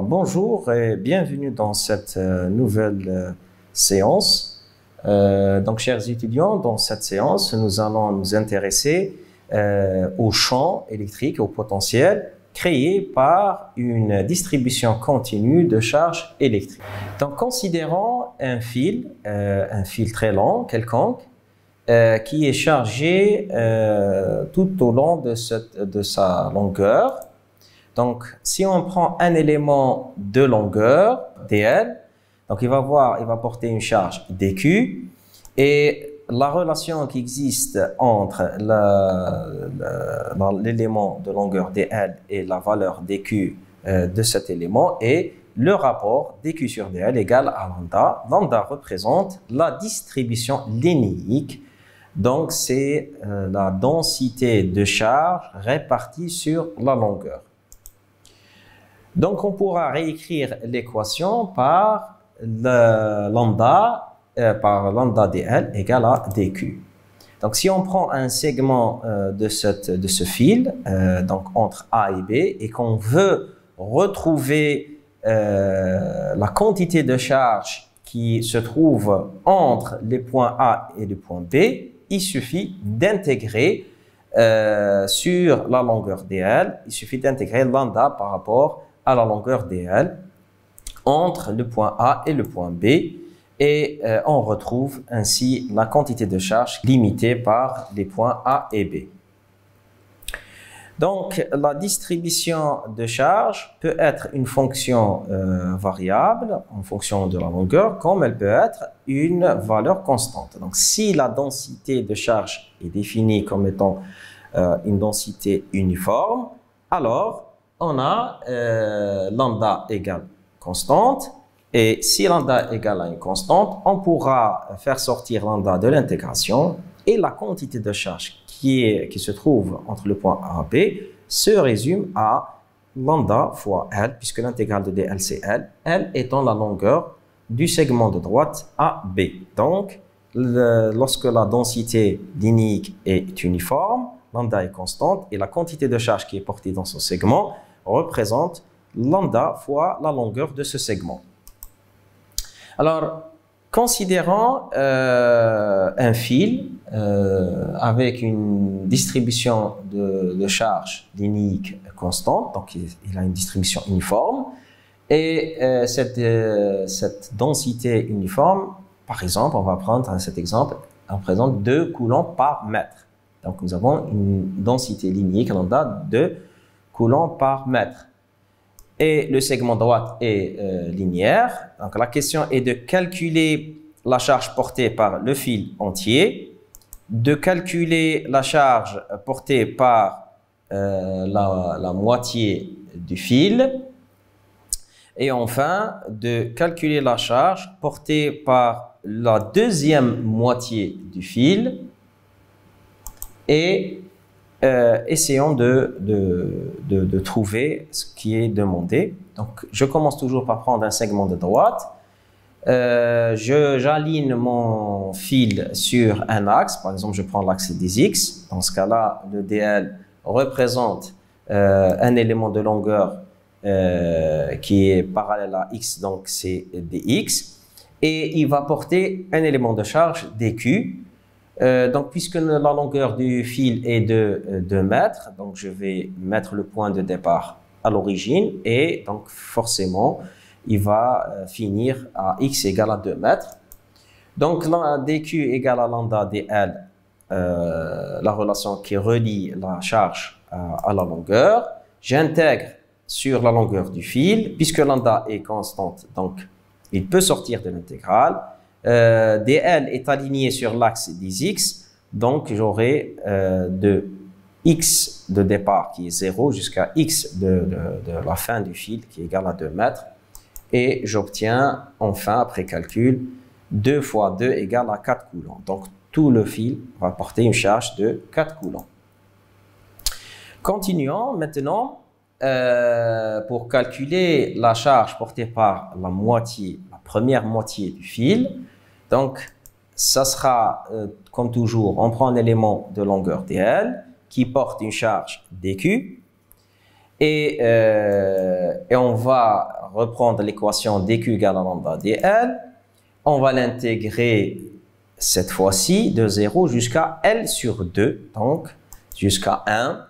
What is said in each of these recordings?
Alors, bonjour et bienvenue dans cette nouvelle séance. Donc, chers étudiants, dans cette séance, nous allons nous intéresser au champ électrique, au potentiel créé par une distribution continue de charge électrique. Donc, considérons un fil très long, quelconque, qui est chargé tout au long de sa longueur. Donc, si on prend un élément de longueur, dl, donc il va porter une charge dq, et la relation qui existe entre l'élément de longueur dl et la valeur dq de cet élément est le rapport dq sur dl égale à lambda. Lambda représente la distribution linéique, donc c'est la densité de charge répartie sur la longueur. Donc, on pourra réécrire l'équation par lambda dl égale à dq. Donc, si on prend un segment de ce fil, donc entre A et B, et qu'on veut retrouver la quantité de charge qui se trouve entre les points A et le point B, il suffit d'intégrer sur la longueur dl, il suffit d'intégrer lambda par rapport à la longueur dl entre le point A et le point B, et on retrouve ainsi la quantité de charge limitée par les points A et B. Donc, la distribution de charge peut être une fonction variable en fonction de la longueur, comme elle peut être une valeur constante. Donc, si la densité de charge est définie comme étant une densité uniforme, alors on a lambda égale constante, et si lambda égale à une constante, on pourra faire sortir lambda de l'intégration, et la quantité de charge qui se trouve entre le point A et B se résume à lambda fois L, puisque l'intégrale de dl c'est L, L étant la longueur du segment de droite AB. Donc, lorsque la densité linéique est uniforme, lambda est constante, et la quantité de charge qui est portée dans ce segment représente lambda fois la longueur de ce segment. Alors, considérons un fil avec une distribution de charge linéique constante, donc il a une distribution uniforme, et cette densité uniforme, par exemple, on va prendre cet exemple, on présente 2 coulombs par mètre. Donc, nous avons une densité linéique lambda de coulombs par mètre. Et le segment droite est linéaire. Donc, la question est de calculer la charge portée par le fil entier, de calculer la charge portée par la moitié du fil, et enfin de calculer la charge portée par la deuxième moitié du fil, et essayons de trouver ce qui est demandé. Donc, je commence toujours par prendre un segment de droite. J'aligne mon fil sur un axe. Par exemple, je prends l'axe des X. Dans ce cas-là, le dl représente un élément de longueur qui est parallèle à X, donc c'est dx. Et il va porter un élément de charge dq. Donc, puisque la longueur du fil est de 2 mètres, donc je vais mettre le point de départ à l'origine, et donc forcément, il va finir à x égale à 2 mètres. Donc, dq égale à lambda dl, la relation qui relie la charge à la longueur. J'intègre sur la longueur du fil, puisque lambda est constante, donc il peut sortir de l'intégrale. dl est aligné sur l'axe des x, donc j'aurai de x de départ qui est 0 jusqu'à x de la fin du fil qui est égal à 2 mètres, et j'obtiens enfin, après calcul, 2 fois 2 égale à 4 coulombs. Donc tout le fil va porter une charge de 4 coulombs. Continuons maintenant pour calculer la charge portée par la première moitié du fil. Donc, ça sera, comme toujours, on prend un élément de longueur dl qui porte une charge dq, Et on va reprendre l'équation dQ égale à lambda dL. On va l'intégrer cette fois-ci de 0 jusqu'à L sur 2, donc jusqu'à 1.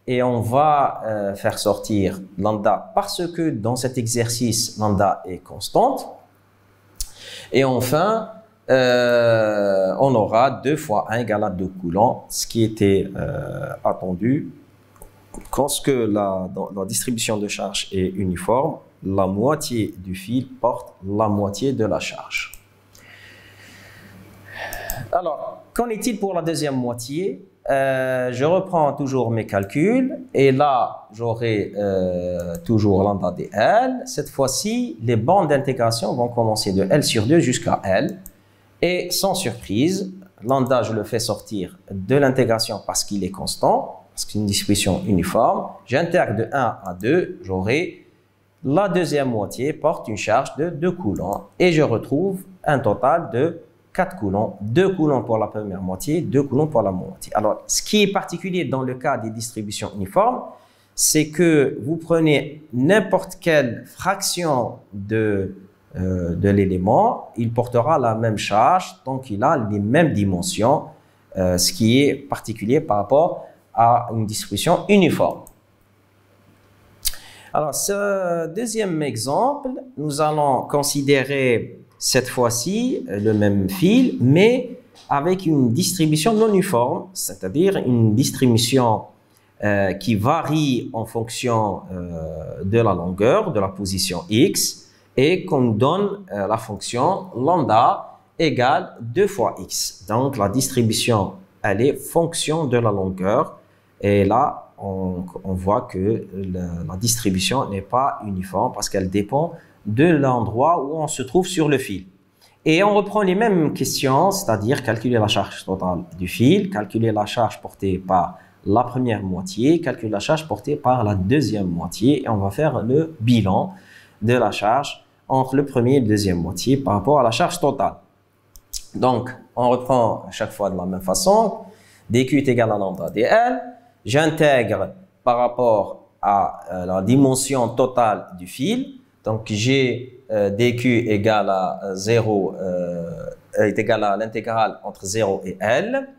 Et on va faire sortir lambda parce que dans cet exercice, lambda est constante. Et enfin, on aura 2 fois 1 égale à 2 coulombs, ce qui était attendu. Quand la distribution de charge est uniforme, la moitié du fil porte la moitié de la charge. Alors, qu'en est-il pour la deuxième moitié? Je reprends toujours mes calculs et là, j'aurai toujours lambda dL. Cette fois-ci, les bandes d'intégration vont commencer de L sur 2 jusqu'à L. Et sans surprise, lambda, je le fais sortir de l'intégration parce qu'il est constant, parce que c'est une distribution uniforme. J'intègre de 1 à 2, j'aurai la deuxième moitié porte une charge de 2 coulombs et je retrouve un total de 4 coulombs, 2 coulombs pour la première moitié, 2 coulombs pour la moitié. Alors, ce qui est particulier dans le cas des distributions uniformes, c'est que vous prenez n'importe quelle fraction de l'élément, il portera la même charge, donc il a les mêmes dimensions, ce qui est particulier par rapport à une distribution uniforme. Alors, ce deuxième exemple, nous allons considérer cette fois-ci le même fil, mais avec une distribution non uniforme, c'est-à-dire une distribution qui varie en fonction de la longueur, de la position x, et qu'on donne la fonction lambda égale 2 fois x. Donc, la distribution, elle est fonction de la longueur, et là, on voit que la distribution n'est pas uniforme parce qu'elle dépend de l'endroit où on se trouve sur le fil. Et on reprend les mêmes questions, c'est-à-dire calculer la charge totale du fil, calculer la charge portée par la première moitié, calculer la charge portée par la deuxième moitié, et on va faire le bilan de la charge entre le premier et le deuxième moitié par rapport à la charge totale. Donc, on reprend à chaque fois de la même façon, dQ est égal à lambda dL, j'intègre par rapport à la dimension totale du fil. Donc, j'ai dQ égale à 0, est égal à l'intégrale entre 0 et L.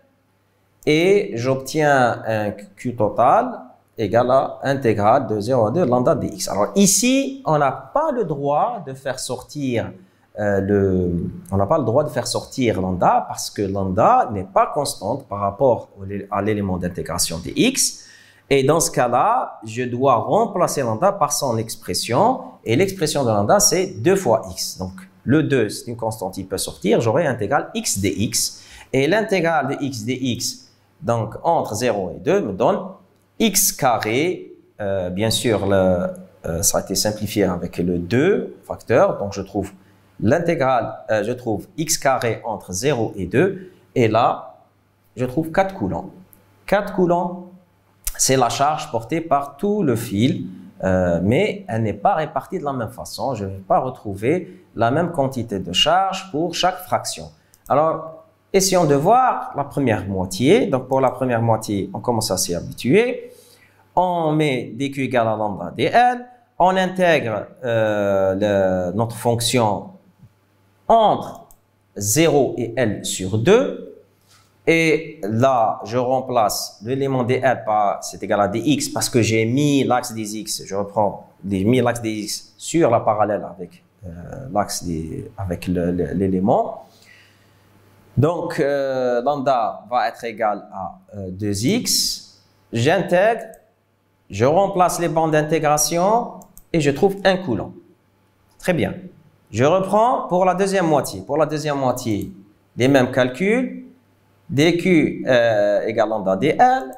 Et j'obtiens un Q total égal à intégrale de 0 à 2 lambda dx. Alors, ici, on n'a pas le droit de faire sortir on n'a pas le droit de faire sortir lambda parce que lambda n'est pas constante par rapport à l'élément d'intégration dx. Et dans ce cas-là, je dois remplacer lambda par son expression. Et l'expression de lambda, c'est 2 fois x. Donc, le 2, c'est une constante, il peut sortir. J'aurai intégrale x dx. Et l'intégrale de x dx, donc entre 0 et 2, me donne x carré. Bien sûr, ça a été simplifié avec le 2 facteur. Donc, je trouve l'intégrale, je trouve x carré entre 0 et 2. Et là, je trouve 4 coulombs. 4 coulombs, c'est la charge portée par tout le fil, mais elle n'est pas répartie de la même façon. Je ne vais pas retrouver la même quantité de charge pour chaque fraction. Alors, essayons de voir la première moitié. Donc, pour la première moitié, on commence à s'y habituer. On met dQ égale à lambda dL. On intègre notre fonction entre 0 et L sur 2. Et là, je remplace l'élément dL par, c'est égal à dx parce que j'ai mis l'axe des x. Je reprends, j'ai mis l'axe des x sur la parallèle avec avec l'élément. Donc, lambda va être égal à 2x. J'intègre, je remplace les bandes d'intégration et je trouve 1 coulomb. Très bien. Je reprends pour la deuxième moitié. Pour la deuxième moitié, les mêmes calculs. dQ égale lambda dL.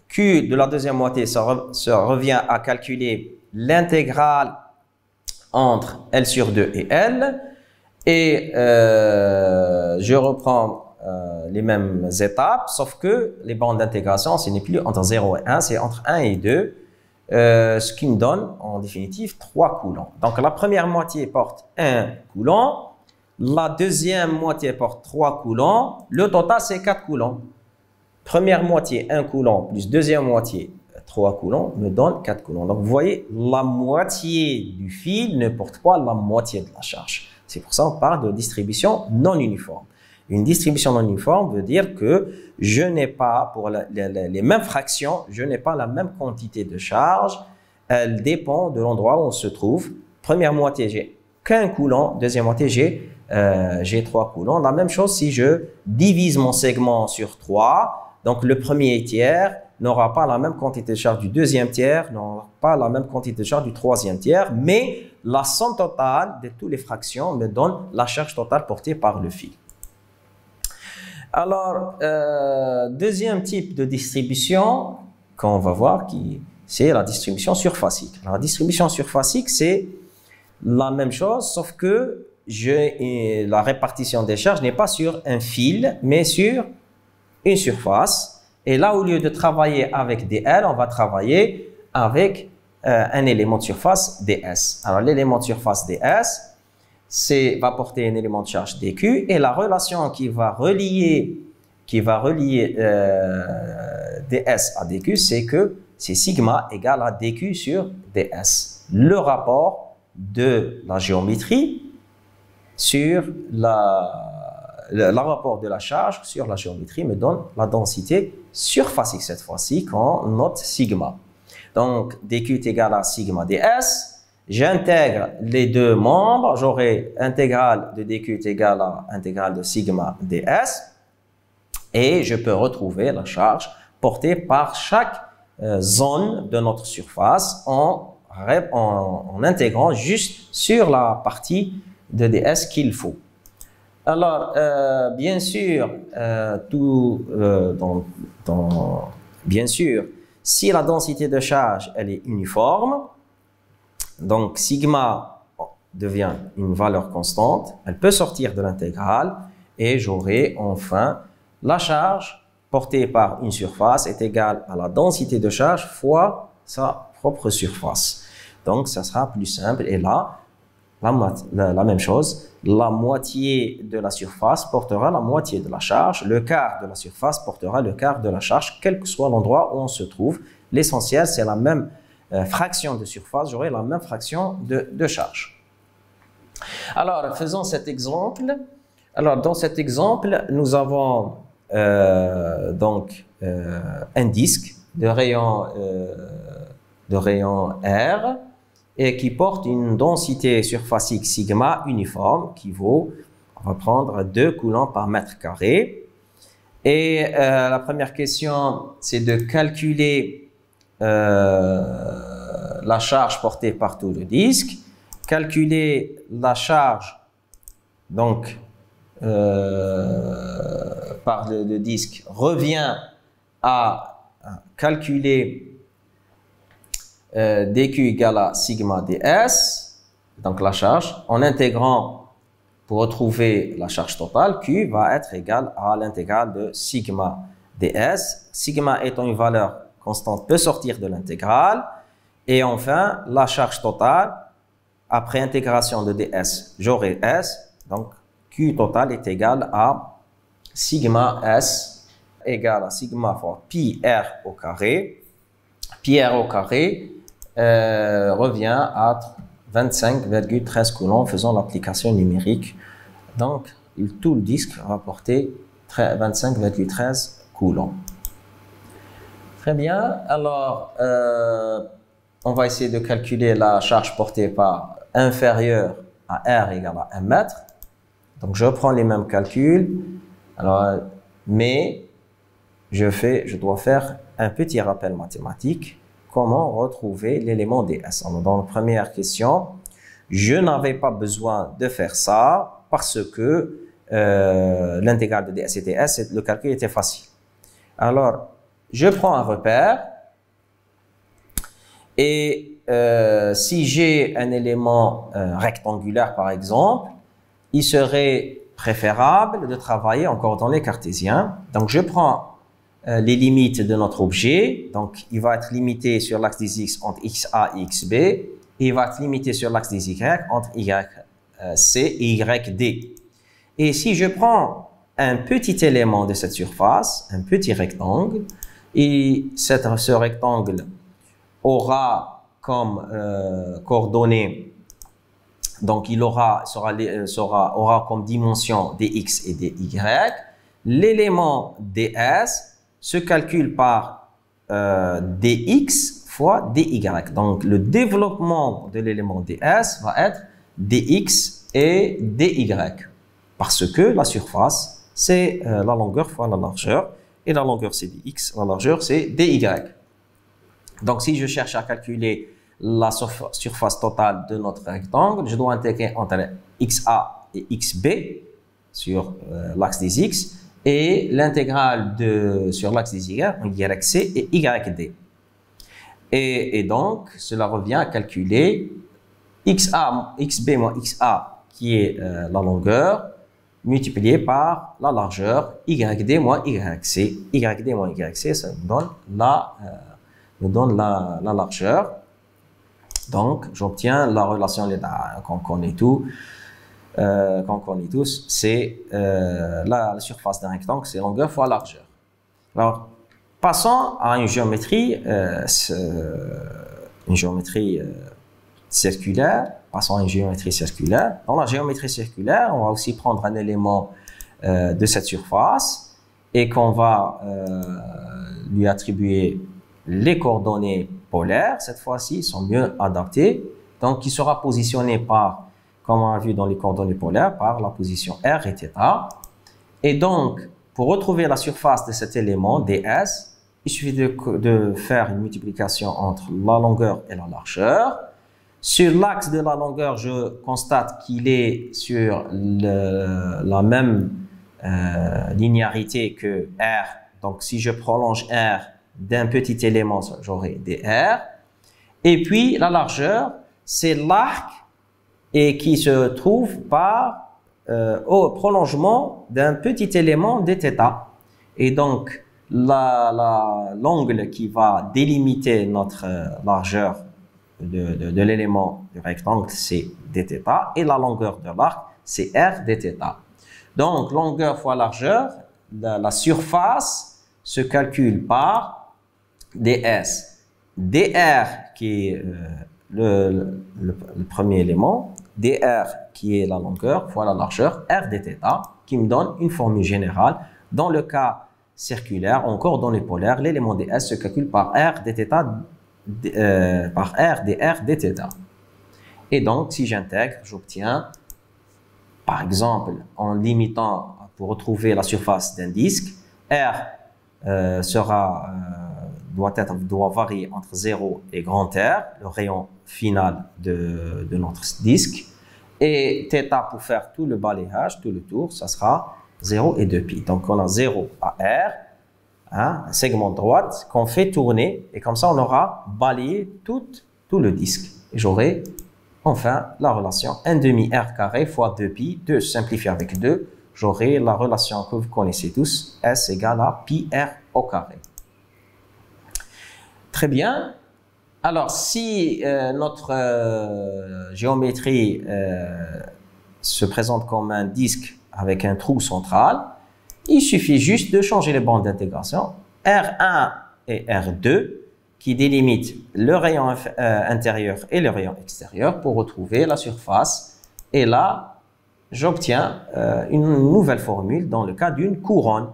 Q de la deuxième moitié, ça revient à calculer l'intégrale entre L sur 2 et L. Et je reprends les mêmes étapes, sauf que les bandes d'intégration, ce n'est plus entre 0 et 1, c'est entre 1 et 2. Ce qui me donne en définitive 3 coulombs. Donc la première moitié porte 1 coulomb. La deuxième moitié porte 3 coulombs. Le total, c'est 4 coulombs. Première moitié, 1 coulomb, plus deuxième moitié, 3 coulombs me donne 4 coulombs. Donc, vous voyez, la moitié du fil ne porte pas la moitié de la charge. C'est pour ça qu'on parle de distribution non uniforme. Une distribution non uniforme veut dire que je n'ai pas, pour les mêmes fractions, je n'ai pas la même quantité de charge. Elle dépend de l'endroit où on se trouve. Première moitié, j'ai qu'un coulomb. Deuxième moitié, j'ai 3 coulombs. La même chose si je divise mon segment sur 3. Donc, le premier tiers n'aura pas la même quantité de charge du deuxième tiers, n'aura pas la même quantité de charge du troisième tiers, mais la somme totale de toutes les fractions me donne la charge totale portée par le fil. Alors, deuxième type de distribution qu'on va voir, c'est la distribution surfacique. Alors, la distribution surfacique, c'est la même chose, sauf que la répartition des charges n'est pas sur un fil, mais sur une surface. Et là, au lieu de travailler avec des L, on va travailler avec un élément de surface ds. Alors, l'élément de surface ds, va porter un élément de charge dq, et la relation qui va relier ds à dq, c'est que c'est sigma égale à dq sur ds. Le rapport de la géométrie sur le rapport de la charge sur la géométrie me donne la densité surfacique cette fois-ci qu'on note sigma. Donc, dq est égal à sigma ds. J'intègre les deux membres, j'aurai intégrale de dq est égal à intégrale de sigma ds, et je peux retrouver la charge portée par chaque zone de notre surface en intégrant juste sur la partie de ds qu'il faut. Alors, bien sûr, bien sûr, si la densité de charge elle est uniforme, donc sigma devient une valeur constante, elle peut sortir de l'intégrale et j'aurai enfin la charge portée par une surface est égale à la densité de charge fois sa propre surface. Donc, ça sera plus simple et là, la même chose, la moitié de la surface portera la moitié de la charge, le quart de la surface portera le quart de la charge, quel que soit l'endroit où on se trouve. L'essentiel, c'est la même fraction de surface, j'aurai la même fraction de charge. Alors, faisons cet exemple. Alors, dans cet exemple, nous avons un disque de rayon R, et qui porte une densité surfacique sigma uniforme qui vaut, on va prendre 2 coulombs par mètre carré. Et la première question, c'est de calculer la charge portée par tout le disque. Calculer la charge donc par le disque revient à calculer dq égale à sigma ds, donc la charge, en intégrant pour retrouver la charge totale, q va être égal à l'intégrale de sigma ds. Sigma étant une valeur constante peut sortir de l'intégrale. Et enfin, la charge totale, après intégration de ds, j'aurai s, donc q total est égal à sigma s égale à sigma fois pi r au carré. Pi r au carré revient à 25,13 coulombs, faisant l'application numérique. Donc, tout le disque va porter 25,13 coulombs. Très bien. Alors, on va essayer de calculer la charge portée par inférieure à R égale à 1 mètre. Donc, je prends les mêmes calculs. Alors, mais je dois faire un petit rappel mathématique. Comment retrouver l'élément ds? Alors, dans la première question, je n'avais pas besoin de faire ça parce que l'intégrale de ds et ds, le calcul était facile. Alors, je prends un repère et si j'ai un élément rectangulaire par exemple, il serait préférable de travailler en coordonnées cartésiennes. Donc, je prends les limites de notre objet. Donc, il va être limité sur l'axe des x entre xa et xb. Et il va être limité sur l'axe des y entre yc et yd. Et si je prends un petit élément de cette surface, un petit rectangle, et ce rectangle aura comme coordonnées, donc il aura comme dimension dx et dy. L'élément ds se calcule par dx fois dy. Donc le développement de l'élément ds va être dx et dy, parce que la surface c'est la longueur fois la largeur, et la longueur c'est dx, la largeur c'est dy. Donc si je cherche à calculer la surface totale de notre rectangle, je dois intégrer entre xa et xb sur l'axe des x, et l'intégrale sur l'axe des y, yc et yd. Et donc, cela revient à calculer xb moins xa, qui est la longueur, multiplié par la largeur, yd moins yc. Yd moins yc, ça nous donne la largeur. Donc, j'obtiens la relation qu'on connaît tous, c'est la surface d'un rectangle, c'est longueur fois largeur. Alors, passons à une géométrie circulaire. Passons à une géométrie circulaire. Dans la géométrie circulaire, on va aussi prendre un élément de cette surface et qu'on va lui attribuer les coordonnées polaires. Cette fois-ci, sont mieux adaptées. Donc, il sera positionné par, comme on a vu dans les coordonnées polaires, par la position r et θ. Et donc, pour retrouver la surface de cet élément ds, il suffit de faire une multiplication entre la longueur et la largeur. Sur l'axe de la longueur, je constate qu'il est sur la même linéarité que r. Donc, si je prolonge r d'un petit élément, j'aurai dr. Et puis, la largeur, c'est l'arc et qui se trouve par au prolongement d'un petit élément dθ. Et donc, l'angle qui va délimiter notre largeur de l'élément du rectangle, c'est dθ, et la longueur de l'arc, c'est r dθ. Donc, longueur fois largeur, la surface se calcule par ds. dr qui est le premier élément, dr qui est la longueur fois la largeur, r dθ, qui me donne une formule générale. Dans le cas circulaire, encore dans les polaires, l'élément ds se calcule par r dθ, par r dr dθ. Et donc, si j'intègre, j'obtiens, par exemple, en limitant pour retrouver la surface d'un disque, r doit varier entre 0 et grand R, le rayon final de notre disque, et θ pour faire tout le balayage, tout le tour, ça sera 0 et 2π. Donc on a 0 à R, un segment de droite qu'on fait tourner, et comme ça on aura balayé tout le disque. Et j'aurai enfin la relation 1 demi R carré fois 2π, 2 simplifié avec 2, j'aurai la relation que vous connaissez tous, S égale à pi R au carré. Très bien. Alors, si notre géométrie se présente comme un disque avec un trou central, il suffit juste de changer les bandes d'intégration R1 et R2 qui délimitent le rayon intérieur et le rayon extérieur pour retrouver la surface. Et là, j'obtiens une nouvelle formule dans le cas d'une couronne.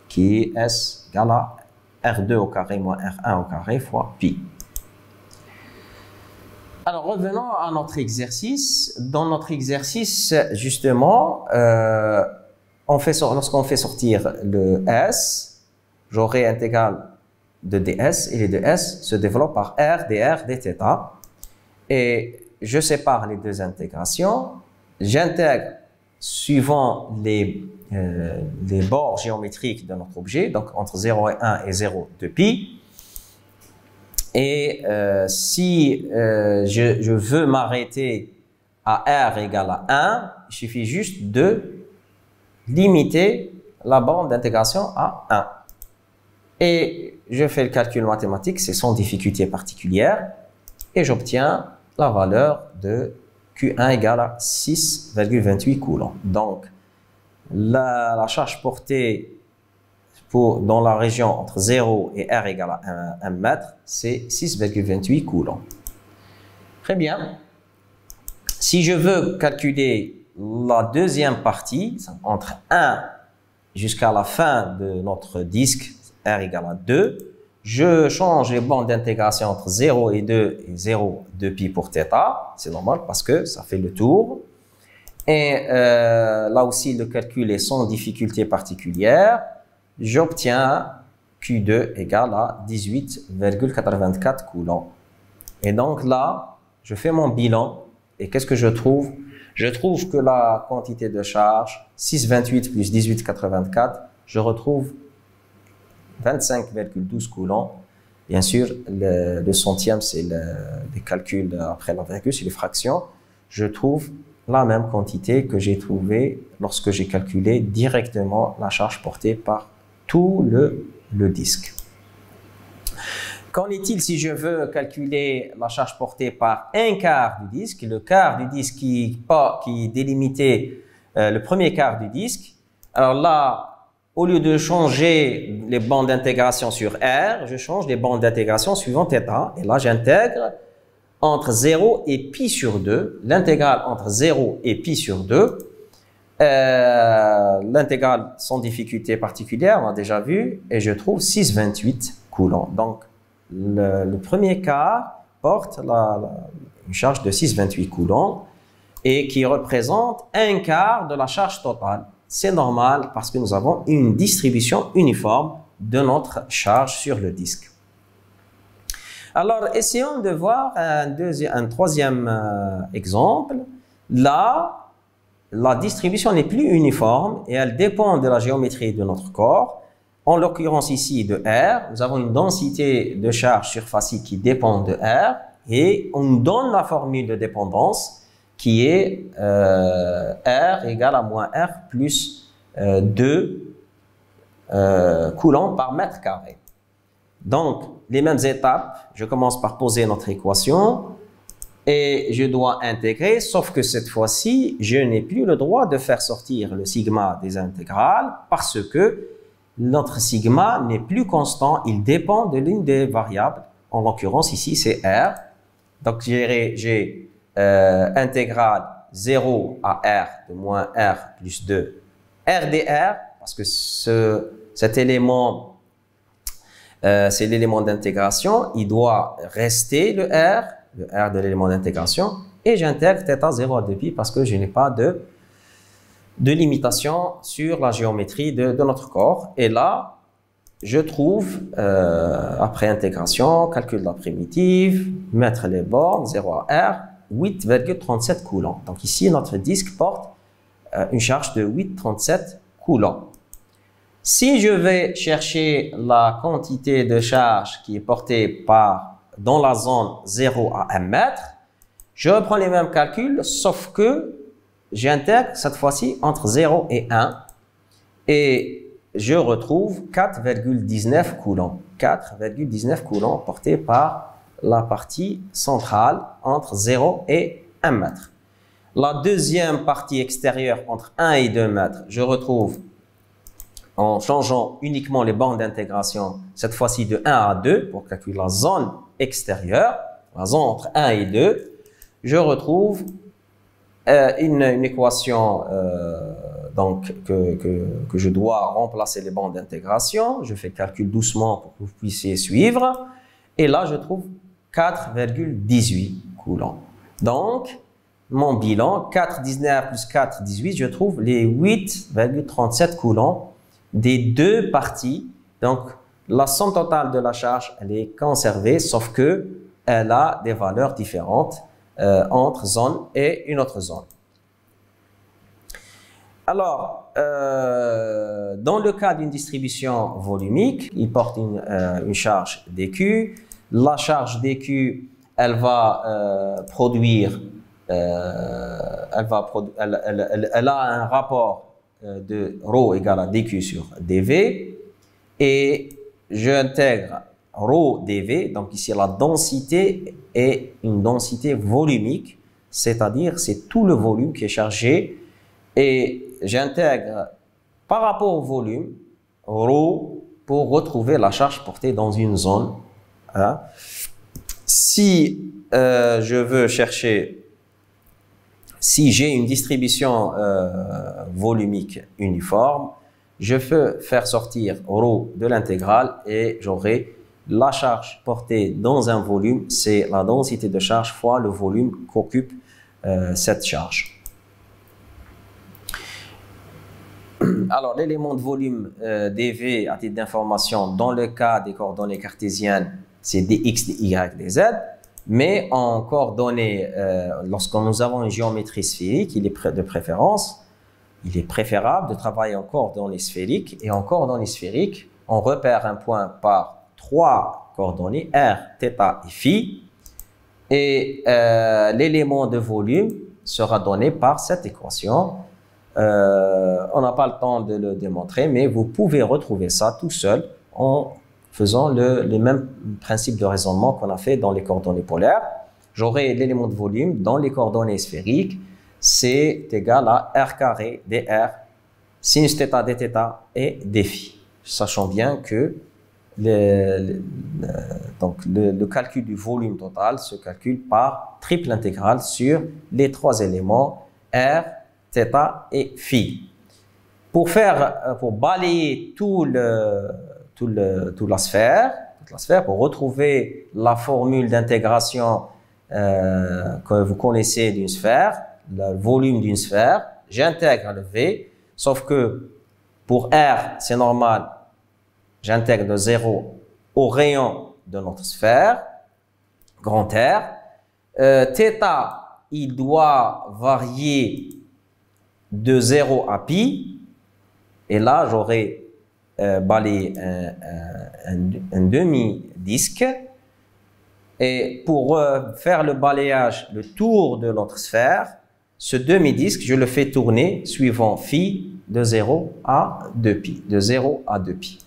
Qui est S égale à R2 au carré moins R1 au carré fois pi. Alors, revenons à notre exercice. Dans notre exercice, justement, lorsqu'on fait sortir le S, j'aurai intégrale de ds, et les ds se développent par R, dr, dθ. Et je sépare les deux intégrations. J'intègre suivant les bords géométriques de notre objet, donc entre 0 et 1 et 0, 2π. Et si je veux m'arrêter à R égale à 1, il suffit juste de limiter la bande d'intégration à 1. Et je fais le calcul mathématique, c'est sans difficulté particulière, et j'obtiens la valeur de Q1 égale à 6,28 coulombs. Donc, la charge portée dans la région entre 0 et R égale à 1 mètre, c'est 6,28 coulombs. Très bien. Si je veux calculer la deuxième partie, entre 1 jusqu'à la fin de notre disque, R égale à 2, je change les bandes d'intégration entre 0 et 2 et 0, 2pi pour θ. C'est normal parce que ça fait le tour. Et là aussi, le calcul est sans difficulté particulière. J'obtiens Q2 égale à 18,84 coulombs. Et donc là, je fais mon bilan. Et qu'est-ce que je trouve? Je trouve que la quantité de charge, 6,28 plus 18,84, je retrouve 25,12 coulombs. Bien sûr, le centième, c'est les calculs après la virgule, c'est les fractions. Je trouve la même quantité que j'ai trouvée lorsque j'ai calculé directement la charge portée par tout le disque. Qu'en est-il si je veux calculer la charge portée par un quart du disque, le quart du disque qui délimité le premier quart du disque? Alors là, au lieu de changer les bandes d'intégration sur R, je change les bandes d'intégration suivant θ. Et là, j'intègre entre 0 et pi sur 2, l'intégrale entre 0 et pi sur 2. L'intégrale sans difficulté particulière, on a déjà vu, et je trouve 6,28 coulombs. Donc, le premier quart porte une charge de 6,28 coulombs et qui représente un quart de la charge totale. C'est normal parce que nous avons une distribution uniforme de notre charge sur le disque. Alors, essayons de voir un troisième exemple. Là, la distribution n'est plus uniforme et elle dépend de la géométrie de notre corps. En l'occurrence ici de R, nous avons une densité de charge surfacique qui dépend de R et on donne la formule de dépendance qui est R égale à moins R plus 2 coulombs par mètre carré. Donc, les mêmes étapes, je commence par poser notre équation et je dois intégrer, sauf que cette fois-ci, je n'ai plus le droit de faire sortir le sigma des intégrales parce que notre sigma n'est plus constant, il dépend de l'une des variables. En l'occurrence, ici, c'est R. Donc, j'ai intégrale 0 à R de moins R plus 2 R dr, parce que cet élément, c'est l'élément d'intégration, il doit rester le R de l'élément d'intégration, et j'intègre θ 0 à 2pi parce que je n'ai pas de limitation sur la géométrie de notre corps. Et là, je trouve, après intégration, calcul de la primitive, mettre les bornes, 0 à R, 8,37 coulombs. Donc ici, notre disque porte une charge de 8,37 coulombs. Si je vais chercher la quantité de charge qui est portée dans la zone 0 à 1 mètre, je reprends les mêmes calculs, sauf que j'intègre cette fois-ci entre 0 et 1 et je retrouve 4,19 coulombs. 4,19 coulombs portés par la partie centrale entre 0 et 1 mètre. La deuxième partie extérieure entre 1 et 2 mètres, je retrouve en changeant uniquement les bandes d'intégration, cette fois-ci de 1 à 2 pour calculer la zone extérieure, la zone entre 1 et 2, je retrouve une équation donc que je dois remplacer les bandes d'intégration. Je fais le calcul doucement pour que vous puissiez suivre. Et là, je trouve 4,18 coulombs. Donc, mon bilan, 4,19 plus 4,18, je trouve les 8,37 coulombs des deux parties. Donc, la somme totale de la charge, elle est conservée, sauf que elle a des valeurs différentes entre zone et une autre zone. Alors, dans le cas d'une distribution volumique, il porte une charge dQ. La charge dQ, elle va produire, elle a un rapport de ρ égale à dQ sur dV. Et j'intègre ρ dV, donc ici la densité est une densité volumique, c'est-à-dire c'est tout le volume qui est chargé, et j'intègre par rapport au volume ρ pour retrouver la charge portée dans une zone. Hein. Si je veux chercher, si j'ai une distribution volumique uniforme, je peux faire sortir ρ de l'intégrale et j'aurai la charge portée dans un volume, c'est la densité de charge fois le volume qu'occupe cette charge. Alors, l'élément de volume dV à titre d'information, dans le cas des coordonnées cartésiennes, c'est dx, dy, dz. Mais en coordonnées, lorsque nous avons une géométrie sphérique, il est de préférence, il est préférable de travailler en coordonnées sphériques. Et en coordonnées sphériques, on repère un point par trois coordonnées, r, θ et φ. Et l'élément de volume sera donné par cette équation. On n'a pas le temps de le démontrer, mais vous pouvez retrouver ça tout seul en faisant les mêmes principes de raisonnement qu'on a fait dans les coordonnées polaires. J'aurai l'élément de volume dans les coordonnées sphériques, c'est égal à r carré dr sinus θ dθ et dφ. Sachant bien que le calcul du volume total se calcule par triple intégrale sur les trois éléments r, θ et φ. Pour balayer toute la sphère, pour retrouver la formule d'intégration que vous connaissez d'une sphère, le volume d'une sphère, j'intègre le V, sauf que pour R, c'est normal, j'intègre de 0 au rayon de notre sphère, grand R. θ, il doit varier de 0 à pi, et là j'aurai balayé un demi-disque, et pour faire le balayage, le tour de notre sphère, ce demi-disque, je le fais tourner suivant phi de 0 à 2 pi, de 0 à 2 pi.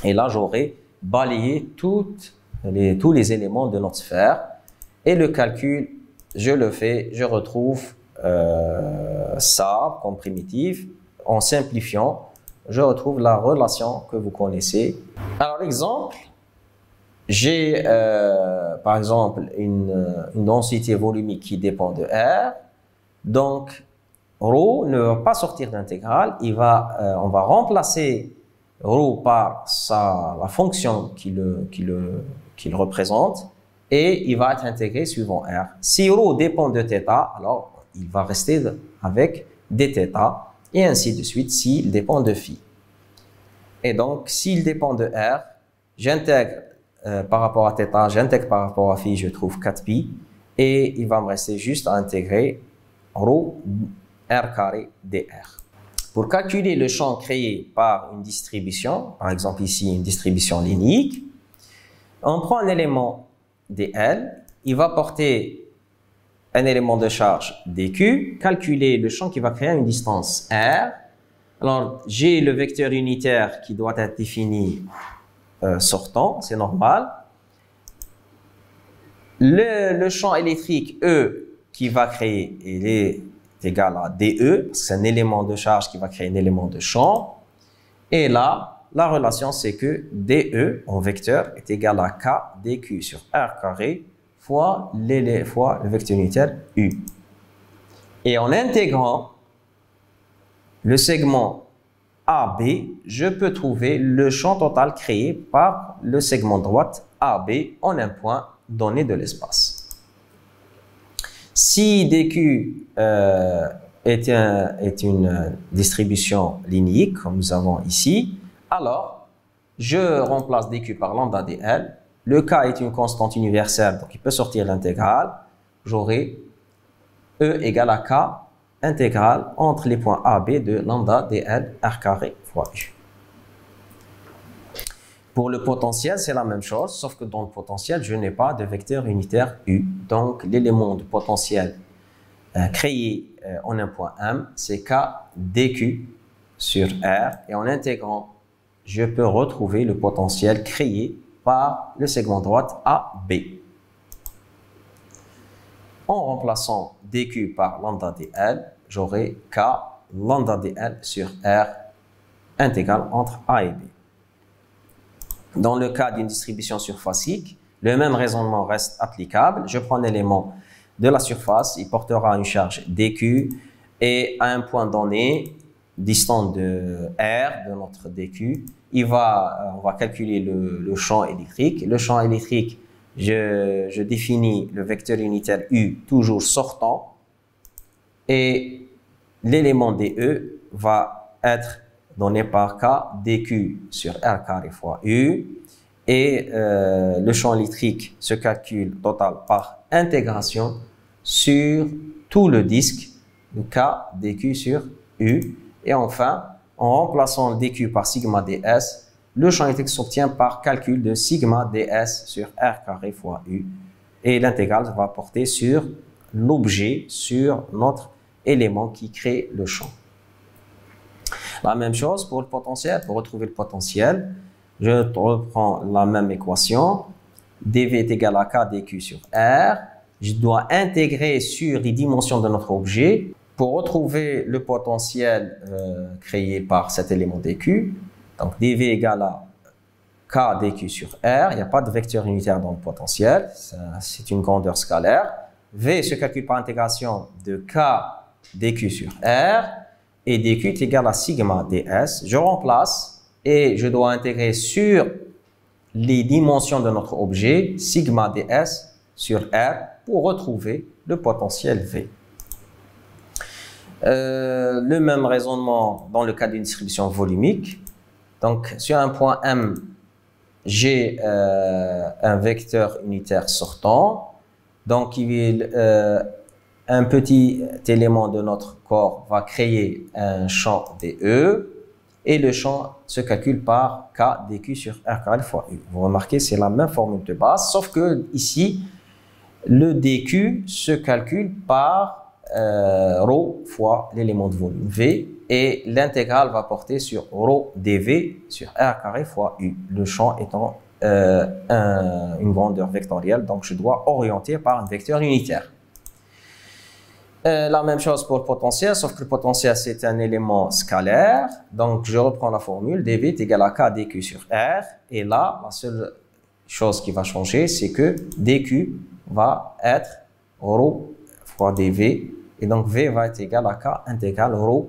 Et là j'aurai balayé tous les éléments de notre sphère, et le calcul, je le fais, je retrouve ça comme primitive. En simplifiant, je retrouve la relation que vous connaissez. Alors, exemple, j'ai par exemple une densité volumique qui dépend de R. Donc, ρ ne va pas sortir d'intégrale. On va remplacer ρ par la fonction qui le représente et il va être intégré suivant R. Si ρ dépend de θ, alors il va rester avec dθ et ainsi de suite s'il dépend de phi. Et donc, s'il dépend de R, j'intègre par rapport à θ, j'intègre par rapport à phi, je trouve 4pi et il va me rester juste à intégrer ρ r carré dr. Pour calculer le champ créé par une distribution, par exemple ici une distribution linéique, on prend un élément dl, il va porter un élément de charge dq, calculer le champ qui va créer une distance r. Alors, j'ai le vecteur unitaire qui doit être défini sortant, c'est normal. Le champ électrique E qui va créer, il est égal à dE, parce que c'est un élément de charge qui va créer un élément de champ. Et là, la relation, c'est que dE en vecteur est égal à k dq sur r carré fois le vecteur unitaire U. Et en intégrant le segment AB, je peux trouver le champ total créé par le segment droite AB en un point donné de l'espace. Si dq est une distribution linéique, comme nous avons ici, alors je remplace dq par lambda dl. Le k est une constante universelle, donc il peut sortir l'intégrale. J'aurai E égale à k intégrale entre les points A, B de lambda dl r carré fois U. Pour le potentiel, c'est la même chose, sauf que dans le potentiel, je n'ai pas de vecteur unitaire U. Donc, l'élément de potentiel créé en un point M, c'est k dq sur R. Et en intégrant, je peux retrouver le potentiel créé par le segment droite AB. En remplaçant dq par lambda dl, j'aurai k lambda dl sur R intégrale entre A et B. Dans le cas d'une distribution surfacique, le même raisonnement reste applicable. Je prends l'élément de la surface, il portera une charge dQ et à un point donné, distant de R, de notre dQ, on va calculer le champ électrique. Le champ électrique, je définis le vecteur unitaire U toujours sortant et l'élément DE va être donné par K dQ sur R carré fois U et le champ électrique se calcule total par intégration sur tout le disque de K dQ sur U. Et enfin, en remplaçant dQ par sigma ds, le champ électrique s'obtient par calcul de sigma ds sur R carré fois U. Et l'intégrale va porter sur l'objet, sur notre élément qui crée le champ. La même chose pour le potentiel. Pour retrouver le potentiel, je reprends la même équation. dV est égal à K dQ sur R. Je dois intégrer sur les dimensions de notre objet pour retrouver le potentiel créé par cet élément dQ. Donc dV égale à K dQ sur R. Il n'y a pas de vecteur unitaire dans le potentiel. C'est une grandeur scalaire. V se calcule par intégration de K dQ sur R. Et dQ est égal à sigma ds. Je remplace et je dois intégrer sur les dimensions de notre objet sigma ds sur R pour retrouver le potentiel V. Le même raisonnement dans le cas d'une distribution volumique. Donc, sur un point M, j'ai un vecteur unitaire sortant. Donc, un petit élément de notre corps va créer un champ DE et le champ se calcule par K dQ sur R carré fois U. Vous remarquez, c'est la même formule de base, sauf que ici, le dQ se calcule par ρ fois l'élément de volume V et l'intégrale va porter sur ρ dV sur R carré fois U. Le champ étant une grandeur vectorielle, donc je dois orienter par un vecteur unitaire. La même chose pour le potentiel, sauf que le potentiel c'est un élément scalaire. Donc je reprends la formule, dV est égal à K dQ sur R. Et là, la seule chose qui va changer, c'est que dQ va être ρ fois dV. Et donc V va être égal à K intégrale ρ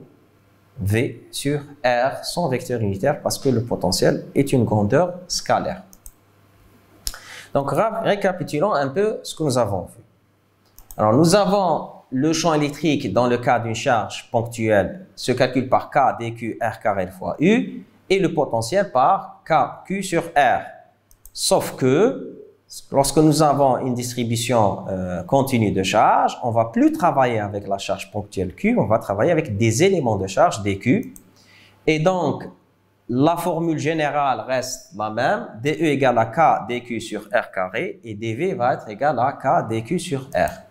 V sur R sans vecteur unitaire parce que le potentiel est une grandeur scalaire. Donc récapitulons un peu ce que nous avons vu. Alors nous avons le champ électrique dans le cas d'une charge ponctuelle se calcule par K dQ R carré fois U et le potentiel par KQ sur R. Sauf que lorsque nous avons une distribution continue de charge, on ne va plus travailler avec la charge ponctuelle Q, on va travailler avec des éléments de charge dQ. Et donc, la formule générale reste la même, dE égale à K dQ sur R carré et dV va être égal à K dQ sur R.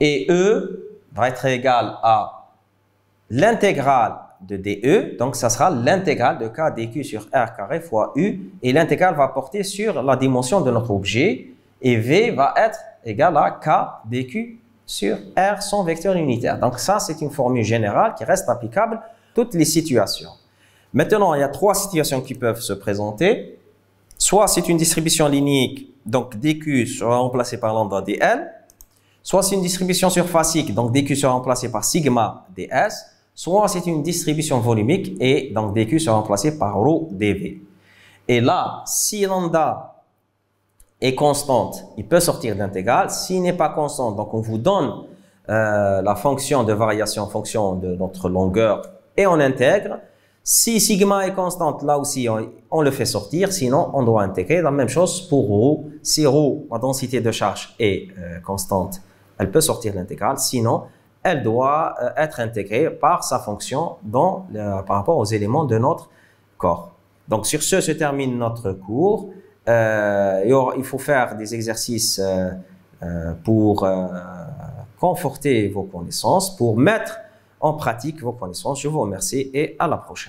Et E va être égal à l'intégrale de DE, donc ça sera l'intégrale de K dQ sur R carré fois U, et l'intégrale va porter sur la dimension de notre objet, et V va être égal à K dQ sur R sans vecteur unitaire. Donc ça, c'est une formule générale qui reste applicable à toutes les situations. Maintenant, il y a trois situations qui peuvent se présenter. Soit c'est une distribution linéique, donc dQ sera remplacé par lambda dL, soit c'est une distribution surfacique, donc dQ sera remplacé par sigma ds, soit c'est une distribution volumique et donc dQ sera remplacé par ρ dV. Et là, si lambda est constante, il peut sortir d'intégrale. S'il n'est pas constant, donc on vous donne la fonction de variation en fonction de notre longueur et on intègre. Si sigma est constante, là aussi on le fait sortir, sinon on doit intégrer. La même chose pour ρ. Si ρ, la densité de charge est constante, elle peut sortir l'intégrale, sinon elle doit être intégrée par sa fonction par rapport aux éléments de notre corps. Donc sur ce se termine notre cours. Il faut faire des exercices pour conforter vos connaissances, pour mettre en pratique vos connaissances. Je vous remercie et à la prochaine.